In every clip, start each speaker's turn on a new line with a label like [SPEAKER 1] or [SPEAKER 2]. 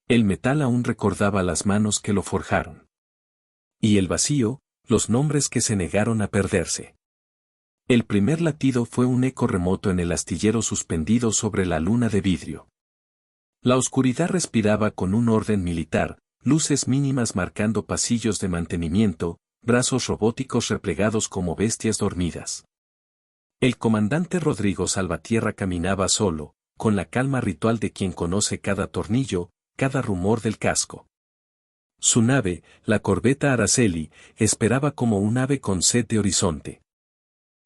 [SPEAKER 1] El metal aún recordaba las manos que lo forjaron. Y el vacío, los nombres que se negaron a perderse. El primer latido fue un eco remoto en el astillero suspendido sobre la luna de vidrio. La oscuridad respiraba con un orden militar, luces mínimas marcando pasillos de mantenimiento, brazos robóticos replegados como bestias dormidas. El comandante Rodrigo Salvatierra caminaba solo, con la calma ritual de quien conoce cada tornillo, cada rumor del casco. Su nave, la corbeta Araceli, esperaba como un ave con sed de horizonte.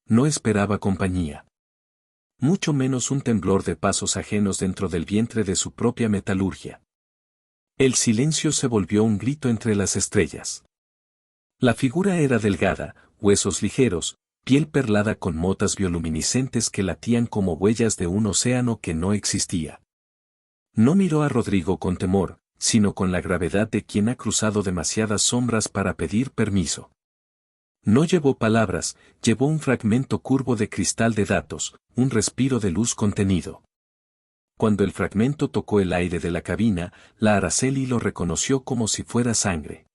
[SPEAKER 1] No esperaba compañía. Mucho menos un temblor de pasos ajenos dentro del vientre de su propia metalurgia. El silencio se volvió un grito entre las estrellas. La figura era delgada, huesos ligeros, piel perlada con motas bioluminiscentes que latían como huellas de un océano que no existía. No miró a Rodrigo con temor, sino con la gravedad de quien ha cruzado demasiadas sombras para pedir permiso. No llevó palabras, llevó un fragmento curvo de cristal de datos, un respiro de luz contenido. Cuando el fragmento tocó el aire de la cabina, la Araceli lo reconoció como si fuera sangre.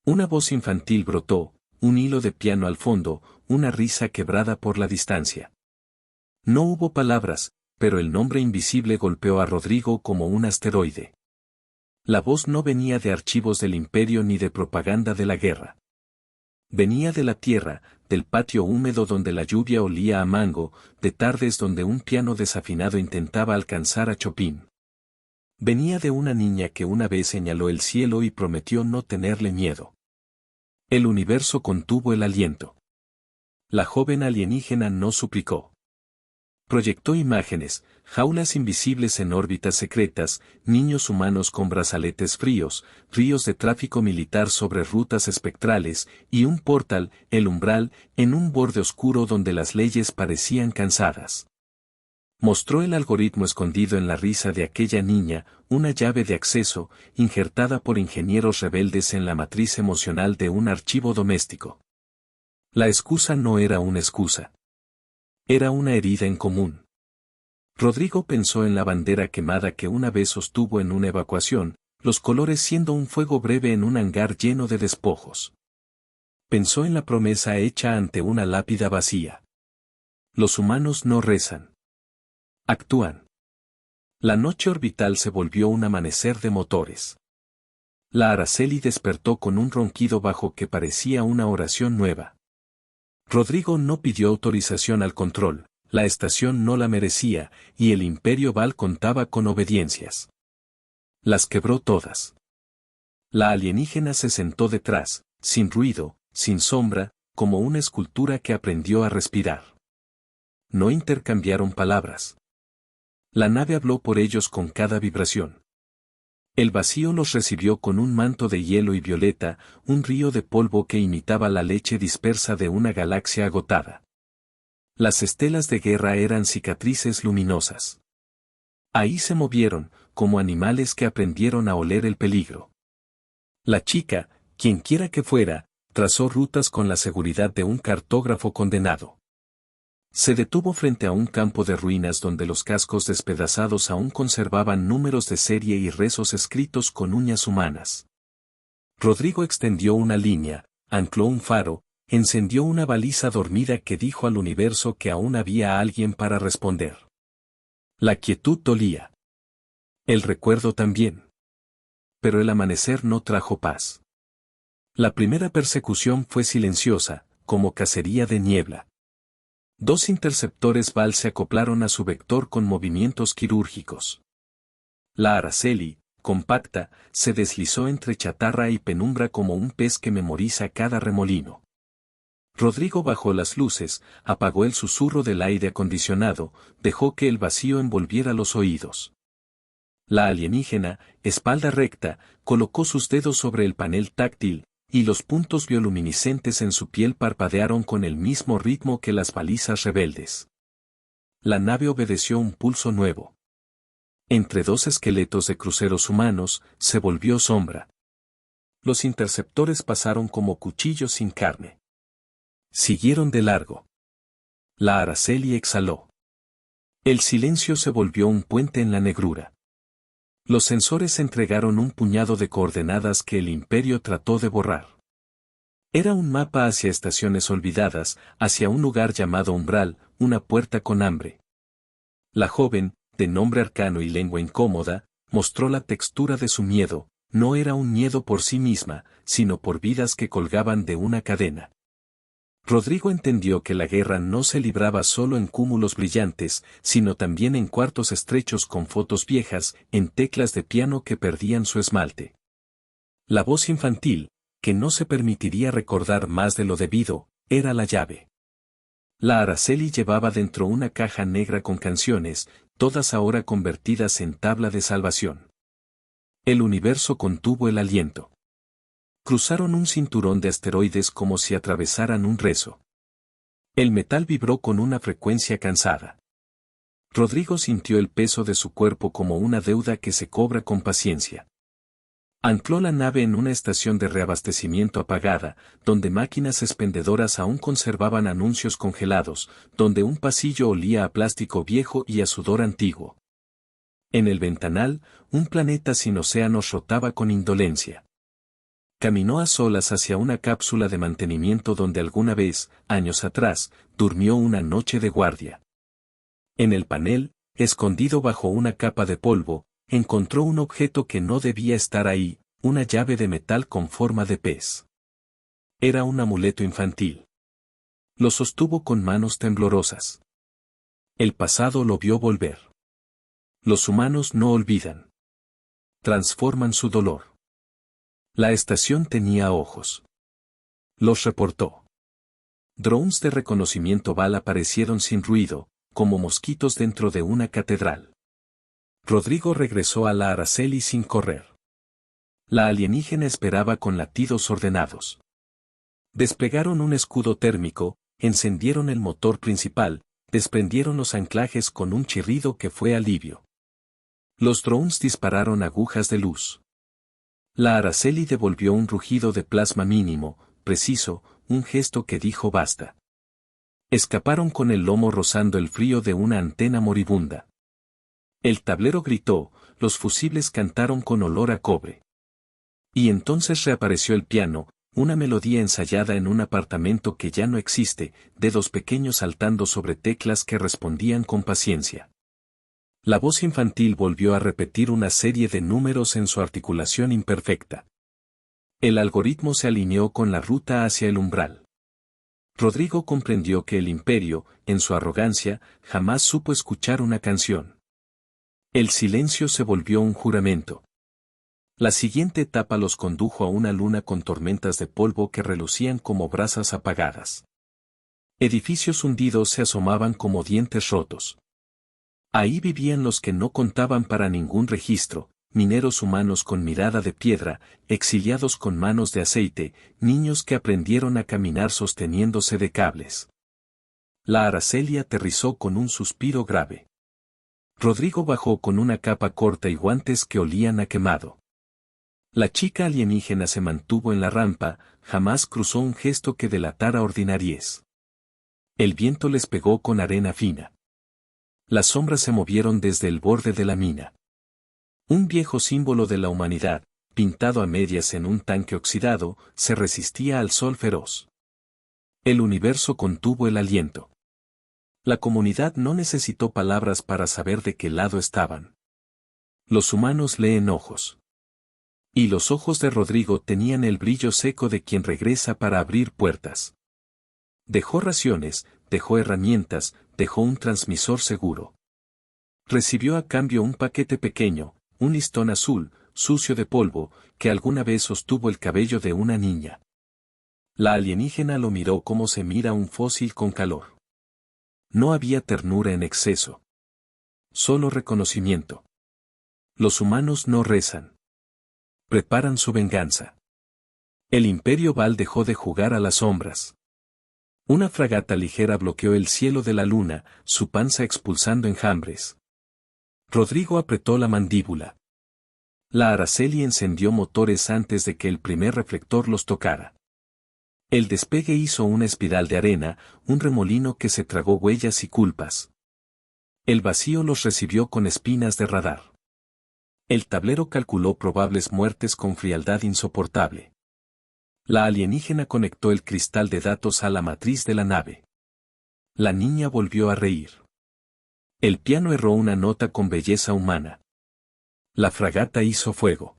[SPEAKER 1] Una voz infantil brotó, un hilo de piano al fondo, una risa quebrada por la distancia. No hubo palabras, pero el nombre invisible golpeó a Rodrigo como un asteroide. La voz no venía de archivos del imperio ni de propaganda de la guerra. Venía de la tierra, del patio húmedo donde la lluvia olía a mango, de tardes donde un piano desafinado intentaba alcanzar a Chopin. Venía de una niña que una vez señaló el cielo y prometió no tenerle miedo. El universo contuvo el aliento. La joven alienígena no suplicó. Proyectó imágenes, jaulas invisibles en órbitas secretas, niños humanos con brazaletes fríos, ríos de tráfico militar sobre rutas espectrales, y un portal, el umbral, en un borde oscuro donde las leyes parecían cansadas. Mostró el algoritmo escondido en la risa de aquella niña, una llave de acceso, injertada por ingenieros rebeldes en la matriz emocional de un archivo doméstico. La excusa no era una excusa. Era una herida en común. Rodrigo pensó en la bandera quemada que una vez sostuvo en una evacuación, los colores siendo un fuego breve en un hangar lleno de despojos. Pensó en la promesa hecha ante una lápida vacía. Los humanos no rezan. Actúan. La noche orbital se volvió un amanecer de motores. La Araceli despertó con un ronquido bajo que parecía una oración nueva. Rodrigo no pidió autorización al control, la estación no la merecía, y el Imperio Val contaba con obediencias. Las quebró todas. La alienígena se sentó detrás, sin ruido, sin sombra, como una escultura que aprendió a respirar. No intercambiaron palabras. La nave habló por ellos con cada vibración. El vacío los recibió con un manto de hielo y violeta, un río de polvo que imitaba la leche dispersa de una galaxia agotada. Las estelas de guerra eran cicatrices luminosas. Ahí se movieron, como animales que aprendieron a oler el peligro. La chica, quienquiera que fuera, trazó rutas con la seguridad de un cartógrafo condenado. Se detuvo frente a un campo de ruinas donde los cascos despedazados aún conservaban números de serie y rezos escritos con uñas humanas. Rodrigo extendió una línea, ancló un faro, encendió una baliza dormida que dijo al universo que aún había alguien para responder. La quietud dolía. El recuerdo también. Pero el amanecer no trajo paz. La primera persecución fue silenciosa, como cacería de niebla. Dos interceptores Val se acoplaron a su vector con movimientos quirúrgicos. La Araceli, compacta, se deslizó entre chatarra y penumbra como un pez que memoriza cada remolino. Rodrigo bajó las luces, apagó el susurro del aire acondicionado, dejó que el vacío envolviera los oídos. La alienígena, espalda recta, colocó sus dedos sobre el panel táctil, y los puntos bioluminiscentes en su piel parpadearon con el mismo ritmo que las balizas rebeldes. La nave obedeció un pulso nuevo. Entre dos esqueletos de cruceros humanos, se volvió sombra. Los interceptores pasaron como cuchillos sin carne. Siguieron de largo. La Araceli exhaló. El silencio se volvió un puente en la negrura. Los sensores entregaron un puñado de coordenadas que el Imperio trató de borrar. Era un mapa hacia estaciones olvidadas, hacia un lugar llamado Umbral, una puerta con hambre. La joven, de nombre arcano y lengua incómoda, mostró la textura de su miedo. No era un miedo por sí misma, sino por vidas que colgaban de una cadena. Rodrigo entendió que la guerra no se libraba solo en cúmulos brillantes, sino también en cuartos estrechos con fotos viejas, en teclas de piano que perdían su esmalte. La voz infantil, que no se permitiría recordar más de lo debido, era la llave. La Araceli llevaba dentro una caja negra con canciones, todas ahora convertidas en tabla de salvación. El universo contuvo el aliento. Cruzaron un cinturón de asteroides como si atravesaran un rezo. El metal vibró con una frecuencia cansada. Rodrigo sintió el peso de su cuerpo como una deuda que se cobra con paciencia. Ancló la nave en una estación de reabastecimiento apagada, donde máquinas expendedoras aún conservaban anuncios congelados, donde un pasillo olía a plástico viejo y a sudor antiguo. En el ventanal, un planeta sin océanos rotaba con indolencia. Caminó a solas hacia una cápsula de mantenimiento donde alguna vez, años atrás, durmió una noche de guardia. En el panel, escondido bajo una capa de polvo, encontró un objeto que no debía estar ahí, una llave de metal con forma de pez. Era un amuleto infantil. Lo sostuvo con manos temblorosas. El pasado lo vio volver. Los humanos no olvidan. Transforman su dolor. La estación tenía ojos. Los reportó. Drones de reconocimiento BAL aparecieron sin ruido, como mosquitos dentro de una catedral. Rodrigo regresó a la Araceli sin correr. La alienígena esperaba con latidos ordenados. Desplegaron un escudo térmico, encendieron el motor principal, desprendieron los anclajes con un chirrido que fue alivio. Los drones dispararon agujas de luz. La Araceli devolvió un rugido de plasma mínimo, preciso, un gesto que dijo basta. Escaparon con el lomo rozando el frío de una antena moribunda. El tablero gritó, los fusibles cantaron con olor a cobre. Y entonces reapareció el piano, una melodía ensayada en un apartamento que ya no existe, dedos pequeños saltando sobre teclas que respondían con paciencia. La voz infantil volvió a repetir una serie de números en su articulación imperfecta. El algoritmo se alineó con la ruta hacia el umbral. Rodrigo comprendió que el Imperio, en su arrogancia, jamás supo escuchar una canción. El silencio se volvió un juramento. La siguiente etapa los condujo a una luna con tormentas de polvo que relucían como brasas apagadas. Edificios hundidos se asomaban como dientes rotos. Ahí vivían los que no contaban para ningún registro, mineros humanos con mirada de piedra, exiliados con manos de aceite, niños que aprendieron a caminar sosteniéndose de cables. La Araceli aterrizó con un suspiro grave. Rodrigo bajó con una capa corta y guantes que olían a quemado. La chica alienígena se mantuvo en la rampa, jamás cruzó un gesto que delatara ordinariez. El viento les pegó con arena fina. Las sombras se movieron desde el borde de la mina. Un viejo símbolo de la humanidad, pintado a medias en un tanque oxidado, se resistía al sol feroz. El universo contuvo el aliento. La comunidad no necesitó palabras para saber de qué lado estaban. Los humanos leen ojos. Y los ojos de Rodrigo tenían el brillo seco de quien regresa para abrir puertas. Dejó raciones, dejó herramientas, dejó un transmisor seguro. Recibió a cambio un paquete pequeño, un listón azul, sucio de polvo, que alguna vez sostuvo el cabello de una niña. La alienígena lo miró como se mira un fósil con calor. No había ternura en exceso. Solo reconocimiento. Los humanos no rezan. Preparan su venganza. El Imperio Val dejó de jugar a las sombras. Una fragata ligera bloqueó el cielo de la luna, su panza expulsando enjambres. Rodrigo apretó la mandíbula. La Araceli encendió motores antes de que el primer reflector los tocara. El despegue hizo una espiral de arena, un remolino que se tragó huellas y culpas. El vacío los recibió con espinas de radar. El tablero calculó probables muertes con frialdad insoportable. La alienígena conectó el cristal de datos a la matriz de la nave. La niña volvió a reír. El piano erró una nota con belleza humana. La fragata hizo fuego.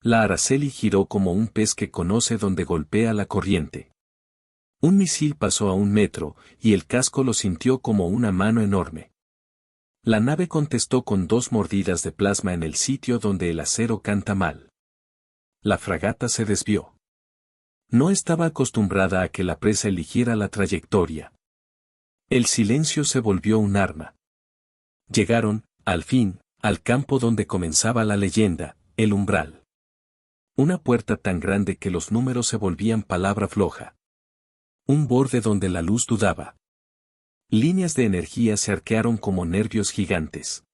[SPEAKER 1] La Araceli giró como un pez que conoce donde golpea la corriente. Un misil pasó a 1 metro, y el casco lo sintió como una mano enorme. La nave contestó con 2 mordidas de plasma en el sitio donde el acero canta mal. La fragata se desvió. No estaba acostumbrada a que la presa eligiera la trayectoria. El silencio se volvió un arma. Llegaron, al fin, al campo donde comenzaba la leyenda, el umbral. Una puerta tan grande que los números se volvían palabra floja. Un borde donde la luz dudaba. Líneas de energía se arquearon como nervios gigantes.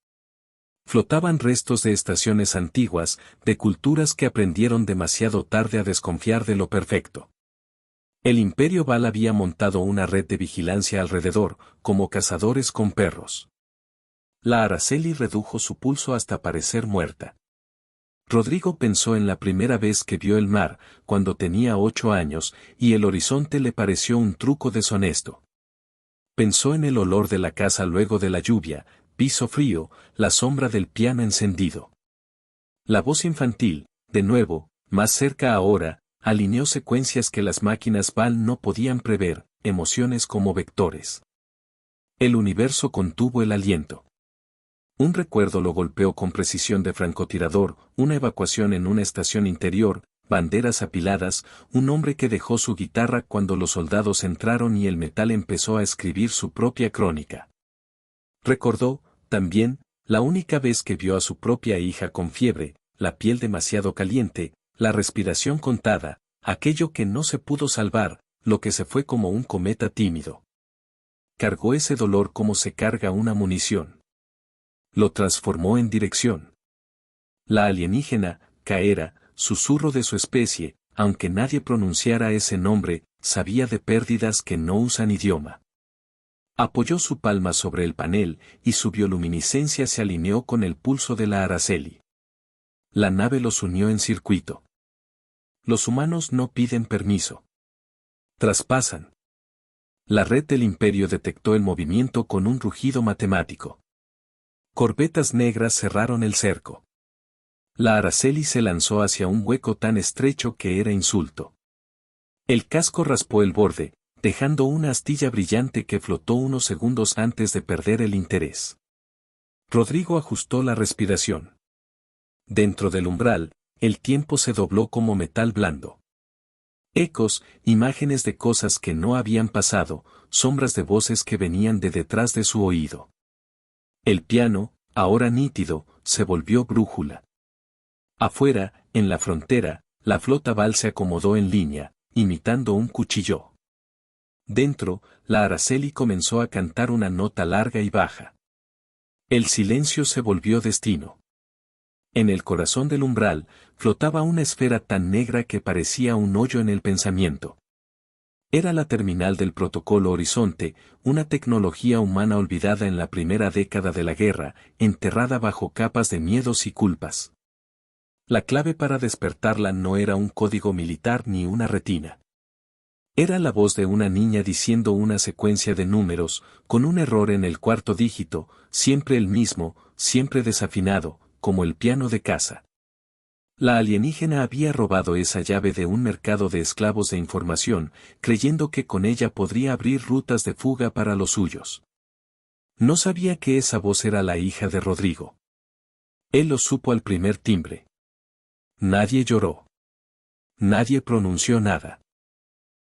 [SPEAKER 1] Flotaban restos de estaciones antiguas, de culturas que aprendieron demasiado tarde a desconfiar de lo perfecto. El Imperio Val había montado una red de vigilancia alrededor, como cazadores con perros. La Araceli redujo su pulso hasta parecer muerta. Rodrigo pensó en la primera vez que vio el mar, cuando tenía 8 años, y el horizonte le pareció un truco deshonesto. Pensó en el olor de la casa luego de la lluvia, piso frío, la sombra del piano encendido. La voz infantil, de nuevo, más cerca ahora, alineó secuencias que las máquinas Val no podían prever, emociones como vectores. El universo contuvo el aliento. Un recuerdo lo golpeó con precisión de francotirador, una evacuación en una estación interior, banderas apiladas, un hombre que dejó su guitarra cuando los soldados entraron y el metal empezó a escribir su propia crónica. Recordó, también, la única vez que vio a su propia hija con fiebre, la piel demasiado caliente, la respiración contada, aquello que no se pudo salvar, lo que se fue como un cometa tímido. Cargó ese dolor como se carga una munición. Lo transformó en dirección. La alienígena, Caera, susurro de su especie, aunque nadie pronunciara ese nombre, sabía de pérdidas que no usan idioma. Apoyó su palma sobre el panel, y su bioluminiscencia se alineó con el pulso de la Araceli. La nave los unió en circuito. Los humanos no piden permiso. Traspasan. La red del Imperio detectó el movimiento con un rugido matemático. Corbetas negras cerraron el cerco. La Araceli se lanzó hacia un hueco tan estrecho que era insulto. El casco raspó el borde, dejando una astilla brillante que flotó unos segundos antes de perder el interés. Rodrigo ajustó la respiración. Dentro del umbral, el tiempo se dobló como metal blando. Ecos, imágenes de cosas que no habían pasado, sombras de voces que venían de detrás de su oído. El piano, ahora nítido, se volvió brújula. Afuera, en la frontera, la flota Val se acomodó en línea, imitando un cuchillo. Dentro, la Araceli comenzó a cantar una nota larga y baja. El silencio se volvió destino. En el corazón del umbral, flotaba una esfera tan negra que parecía un hoyo en el pensamiento. Era la terminal del protocolo Horizonte, una tecnología humana olvidada en la primera década de la guerra, enterrada bajo capas de miedos y culpas. La clave para despertarla no era un código militar ni una retina. Era la voz de una niña diciendo una secuencia de números, con un error en el cuarto dígito, siempre el mismo, siempre desafinado, como el piano de casa. La alienígena había robado esa llave de un mercado de esclavos de información, creyendo que con ella podría abrir rutas de fuga para los suyos. No sabía que esa voz era la hija de Rodrigo. Él lo supo al primer timbre. Nadie lloró. Nadie pronunció nada.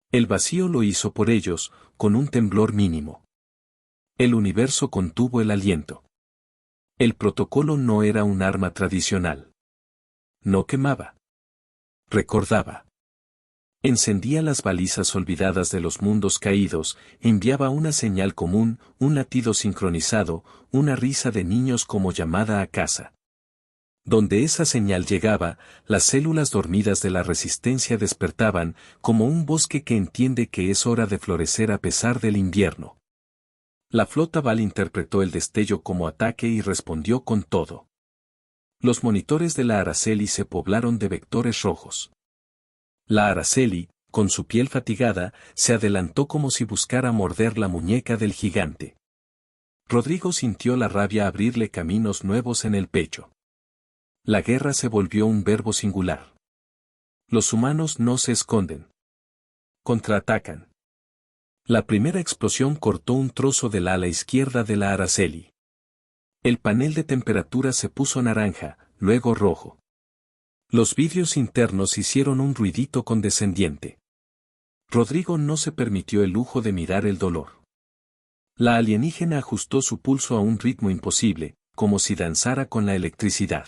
[SPEAKER 1] El vacío lo hizo por ellos, con un temblor mínimo. El universo contuvo el aliento. El protocolo no era un arma tradicional. No quemaba. Recordaba. Encendía las balizas olvidadas de los mundos caídos, enviaba una señal común, un latido sincronizado, una risa de niños como llamada a casa. Donde esa señal llegaba, las células dormidas de la resistencia despertaban, como un bosque que entiende que es hora de florecer a pesar del invierno. La flota Val interpretó el destello como ataque y respondió con todo. Los monitores de la Araceli se poblaron de vectores rojos. La Araceli, con su piel fatigada, se adelantó como si buscara morder la muñeca del gigante. Rodrigo sintió la rabia abrirle caminos nuevos en el pecho. La guerra se volvió un verbo singular. Los humanos no se esconden. Contraatacan. La primera explosión cortó un trozo del ala izquierda de la Araceli. El panel de temperatura se puso naranja, luego rojo. Los vidrios internos hicieron un ruidito condescendiente. Rodrigo no se permitió el lujo de mirar el dolor. La alienígena ajustó su pulso a un ritmo imposible, como si danzara con la electricidad.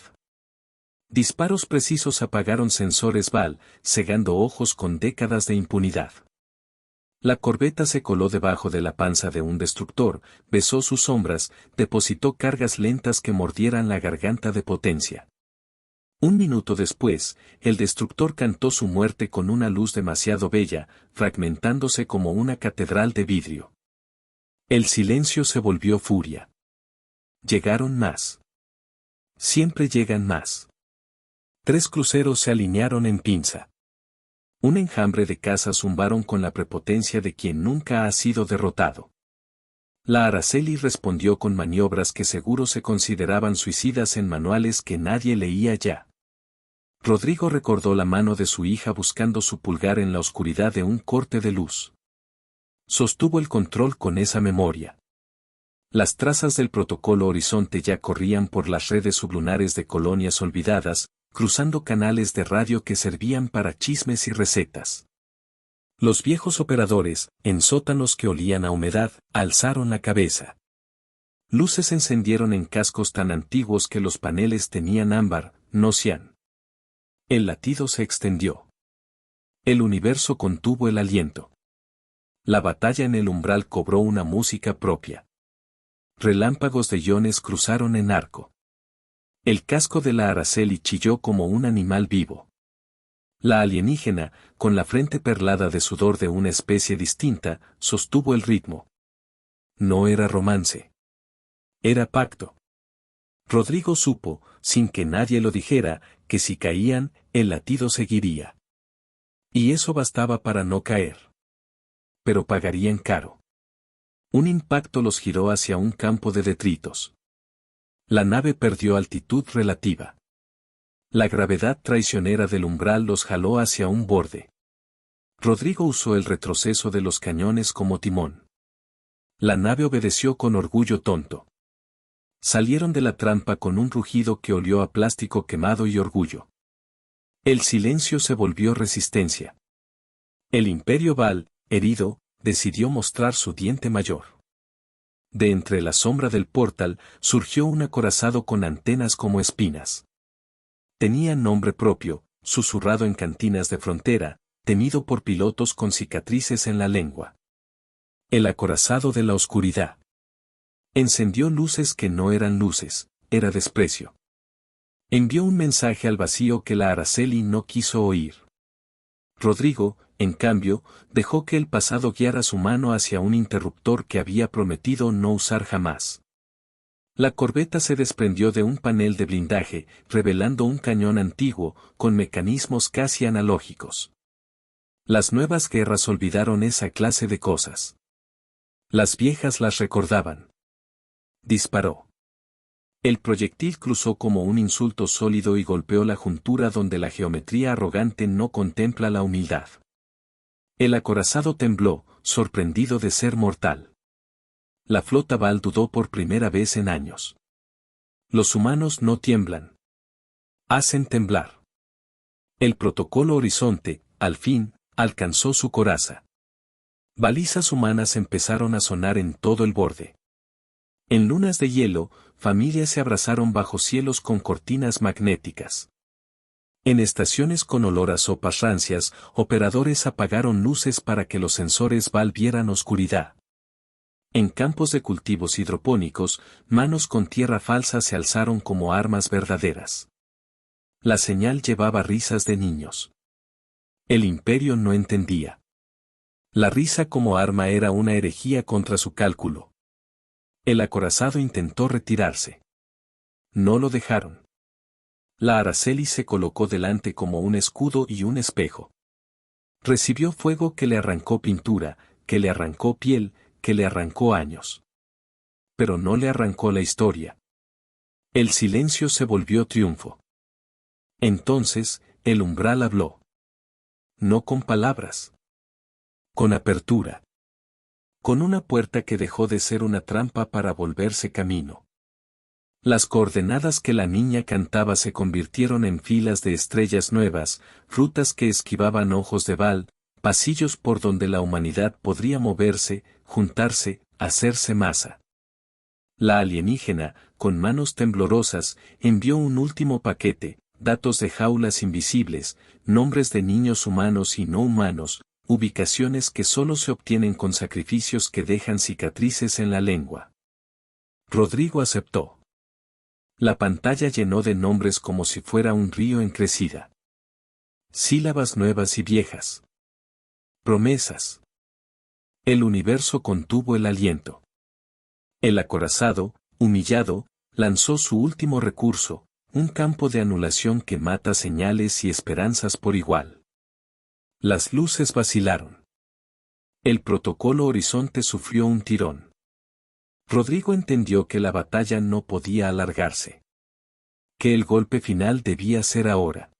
[SPEAKER 1] Disparos precisos apagaron sensores BAL, cegando ojos con décadas de impunidad. La corbeta se coló debajo de la panza de un destructor, besó sus sombras, depositó cargas lentas que mordieran la garganta de potencia. Un minuto después, el destructor cantó su muerte con una luz demasiado bella, fragmentándose como una catedral de vidrio. El silencio se volvió furia. Llegaron más. Siempre llegan más. 3 cruceros se alinearon en pinza. Un enjambre de cazas zumbaron con la prepotencia de quien nunca ha sido derrotado. La Araceli respondió con maniobras que seguro se consideraban suicidas en manuales que nadie leía ya. Rodrigo recordó la mano de su hija buscando su pulgar en la oscuridad de un corte de luz. Sostuvo el control con esa memoria. Las trazas del protocolo Horizonte ya corrían por las redes sublunares de colonias olvidadas, cruzando canales de radio que servían para chismes y recetas. Los viejos operadores, en sótanos que olían a humedad, alzaron la cabeza. Luces se encendieron en cascos tan antiguos que los paneles tenían ámbar, no cian. El latido se extendió. El universo contuvo el aliento. La batalla en el umbral cobró una música propia. Relámpagos de iones cruzaron en arco. El casco de la Araceli chilló como un animal vivo. La alienígena, con la frente perlada de sudor de una especie distinta, sostuvo el ritmo. No era romance. Era pacto. Rodrigo supo, sin que nadie lo dijera, que si caían, el latido seguiría. Y eso bastaba para no caer. Pero pagarían caro. Un impacto los giró hacia un campo de detritos. La nave perdió altitud relativa. La gravedad traicionera del umbral los jaló hacia un borde. Rodrigo usó el retroceso de los cañones como timón. La nave obedeció con orgullo tonto. Salieron de la trampa con un rugido que olió a plástico quemado y orgullo. El silencio se volvió resistencia. El Imperio Val, herido, decidió mostrar su diente mayor. De entre la sombra del portal surgió un acorazado con antenas como espinas. Tenía nombre propio, susurrado en cantinas de frontera, temido por pilotos con cicatrices en la lengua. El acorazado de la oscuridad. Encendió luces que no eran luces, era desprecio. Envió un mensaje al vacío que la Araceli no quiso oír. Rodrigo, en cambio, dejó que el pasado guiara su mano hacia un interruptor que había prometido no usar jamás. La corbeta se desprendió de un panel de blindaje, revelando un cañón antiguo, con mecanismos casi analógicos. Las nuevas guerras olvidaron esa clase de cosas. Las viejas las recordaban. Disparó. El proyectil cruzó como un insulto sólido y golpeó la juntura donde la geometría arrogante no contempla la humildad. El acorazado tembló, sorprendido de ser mortal. La flota Val dudó por primera vez en años. Los humanos no tiemblan. Hacen temblar. El protocolo Horizonte, al fin, alcanzó su coraza. Balizas humanas empezaron a sonar en todo el borde. En lunas de hielo, familias se abrazaron bajo cielos con cortinas magnéticas. En estaciones con olor a sopas rancias, operadores apagaron luces para que los sensores Val vieran oscuridad. En campos de cultivos hidropónicos, manos con tierra falsa se alzaron como armas verdaderas. La señal llevaba risas de niños. El imperio no entendía. La risa como arma era una herejía contra su cálculo. El acorazado intentó retirarse. No lo dejaron. La Araceli se colocó delante como un escudo y un espejo. Recibió fuego que le arrancó pintura, que le arrancó piel, que le arrancó años. Pero no le arrancó la historia. El silencio se volvió triunfo. Entonces, el umbral habló. No con palabras. Con apertura. Con una puerta que dejó de ser una trampa para volverse camino. Las coordenadas que la niña cantaba se convirtieron en filas de estrellas nuevas, rutas que esquivaban ojos de bal, pasillos por donde la humanidad podría moverse, juntarse, hacerse masa. La alienígena, con manos temblorosas, envió un último paquete, datos de jaulas invisibles, nombres de niños humanos y no humanos, ubicaciones que solo se obtienen con sacrificios que dejan cicatrices en la lengua. Rodrigo aceptó. La pantalla llenó de nombres como si fuera un río en crecida. Sílabas nuevas y viejas. Promesas. El universo contuvo el aliento. El acorazado, humillado, lanzó su último recurso, un campo de anulación que mata señales y esperanzas por igual. Las luces vacilaron. El protocolo Horizonte sufrió un tirón. Rodrigo entendió que la batalla no podía alargarse. Que el golpe final debía ser ahora.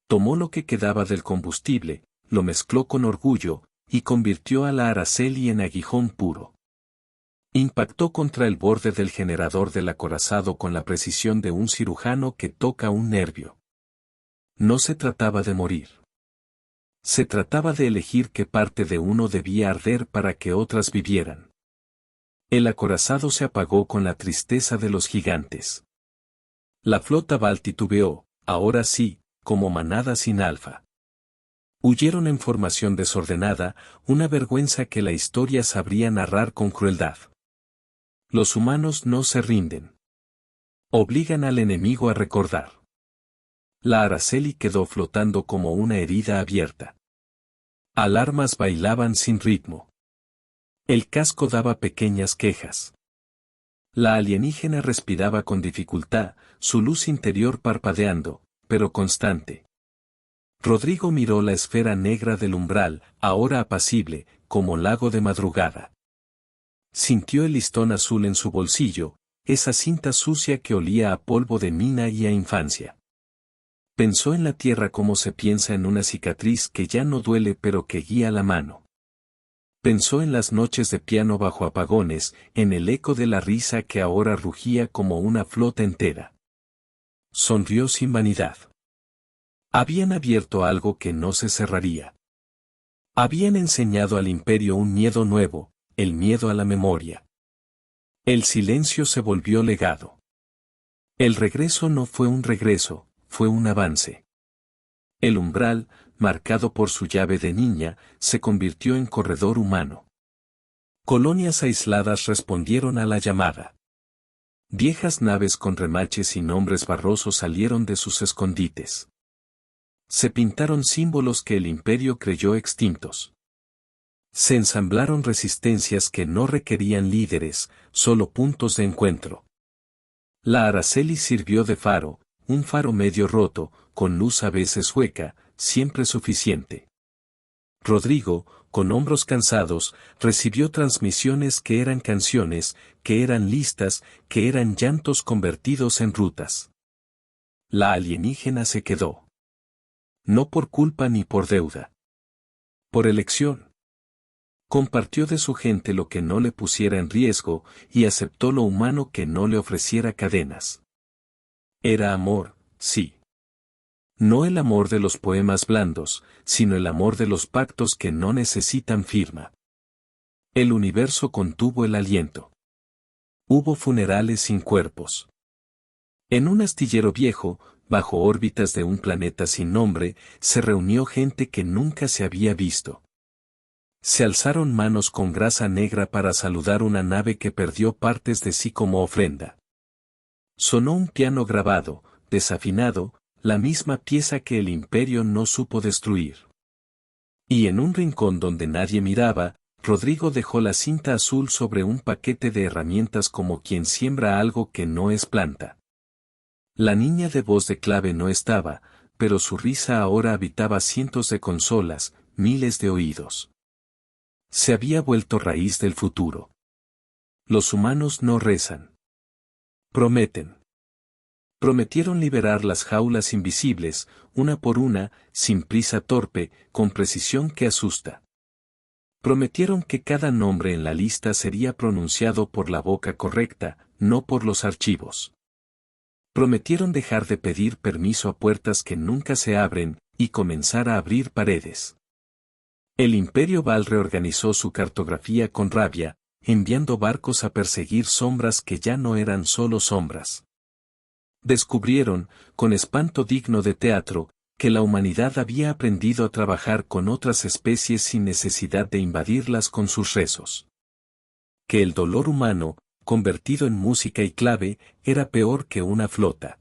[SPEAKER 1] Tomó lo que quedaba del combustible, lo mezcló con orgullo, y convirtió a la Araceli en aguijón puro. Impactó contra el borde del generador del acorazado con la precisión de un cirujano que toca un nervio. No se trataba de morir. Se trataba de elegir qué parte de uno debía arder para que otras vivieran. El acorazado se apagó con la tristeza de los gigantes. La flota Val titubeó, ahora sí, como manada sin alfa. Huyeron en formación desordenada, una vergüenza que la historia sabría narrar con crueldad. Los humanos no se rinden. Obligan al enemigo a recordar. La Araceli quedó flotando como una herida abierta. Alarmas bailaban sin ritmo. El casco daba pequeñas quejas. La alienígena respiraba con dificultad, su luz interior parpadeando, pero constante. Rodrigo miró la esfera negra del umbral, ahora apacible, como lago de madrugada. Sintió el listón azul en su bolsillo, esa cinta sucia que olía a polvo de mina y a infancia. Pensó en la tierra como se piensa en una cicatriz que ya no duele pero que guía la mano. Pensó en las noches de piano bajo apagones, en el eco de la risa que ahora rugía como una flota entera. Sonrió sin vanidad. Habían abierto algo que no se cerraría. Habían enseñado al imperio un miedo nuevo, el miedo a la memoria. El silencio se volvió legado. El regreso no fue un regreso, fue un avance. El umbral, marcado por su llave de niña, se convirtió en corredor humano. Colonias aisladas respondieron a la llamada. Viejas naves con remaches y nombres barrosos salieron de sus escondites. Se pintaron símbolos que el imperio creyó extintos. Se ensamblaron resistencias que no requerían líderes, solo puntos de encuentro. La Araceli sirvió de faro, un faro medio roto, con luz a veces hueca, siempre suficiente. Rodrigo, con hombros cansados, recibió transmisiones que eran canciones, que eran listas, que eran llantos convertidos en rutas. La alienígena se quedó. No por culpa ni por deuda. Por elección. Compartió de su gente lo que no le pusiera en riesgo, y aceptó lo humano que no le ofreciera cadenas. Era amor, sí. No el amor de los poemas blandos, sino el amor de los pactos que no necesitan firma. El universo contuvo el aliento. Hubo funerales sin cuerpos. En un astillero viejo, bajo órbitas de un planeta sin nombre, se reunió gente que nunca se había visto. Se alzaron manos con grasa negra para saludar una nave que perdió partes de sí como ofrenda. Sonó un piano grabado, desafinado, la misma pieza que el imperio no supo destruir. Y en un rincón donde nadie miraba, Rodrigo dejó la cinta azul sobre un paquete de herramientas como quien siembra algo que no es planta. La niña de voz de clave no estaba, pero su risa ahora habitaba cientos de consolas, miles de oídos. Se había vuelto raíz del futuro. Los humanos no rezan. Prometen. Prometieron liberar las jaulas invisibles, una por una, sin prisa torpe, con precisión que asusta. Prometieron que cada nombre en la lista sería pronunciado por la boca correcta, no por los archivos. Prometieron dejar de pedir permiso a puertas que nunca se abren, y comenzar a abrir paredes. El Imperio Val reorganizó su cartografía con rabia, enviando barcos a perseguir sombras que ya no eran solo sombras. Descubrieron, con espanto digno de teatro, que la humanidad había aprendido a trabajar con otras especies sin necesidad de invadirlas con sus rezos. Que el dolor humano, convertido en música y clave, era peor que una flota.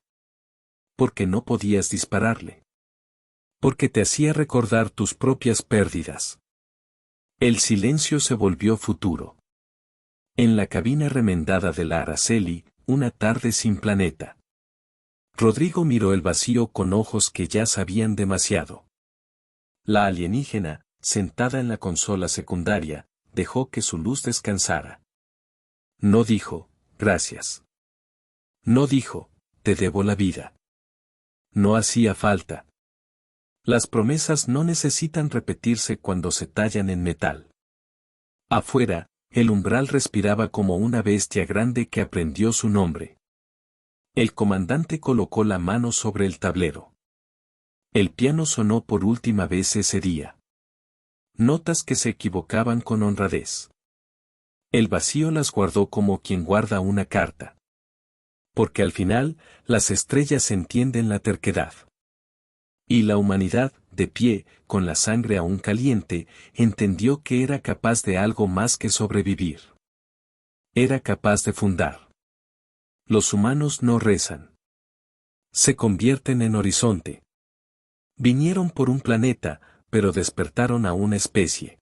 [SPEAKER 1] Porque no podías dispararle. Porque te hacía recordar tus propias pérdidas. El silencio se volvió futuro. En la cabina remendada de la Araceli, una tarde sin planeta. Rodrigo miró el vacío con ojos que ya sabían demasiado. La alienígena, sentada en la consola secundaria, dejó que su luz descansara. No dijo, gracias. No dijo, te debo la vida. No hacía falta. Las promesas no necesitan repetirse cuando se tallan en metal. Afuera, el umbral respiraba como una bestia grande que aprendió su nombre. El comandante colocó la mano sobre el tablero. El piano sonó por última vez ese día. Notas que se equivocaban con honradez. El vacío las guardó como quien guarda una carta. Porque al final, las estrellas entienden la terquedad. Y la humanidad, de pie, con la sangre aún caliente, entendió que era capaz de algo más que sobrevivir. Era capaz de fundar. Los humanos no rezan. Se convierten en horizonte. Vinieron por un planeta, pero despertaron a una especie.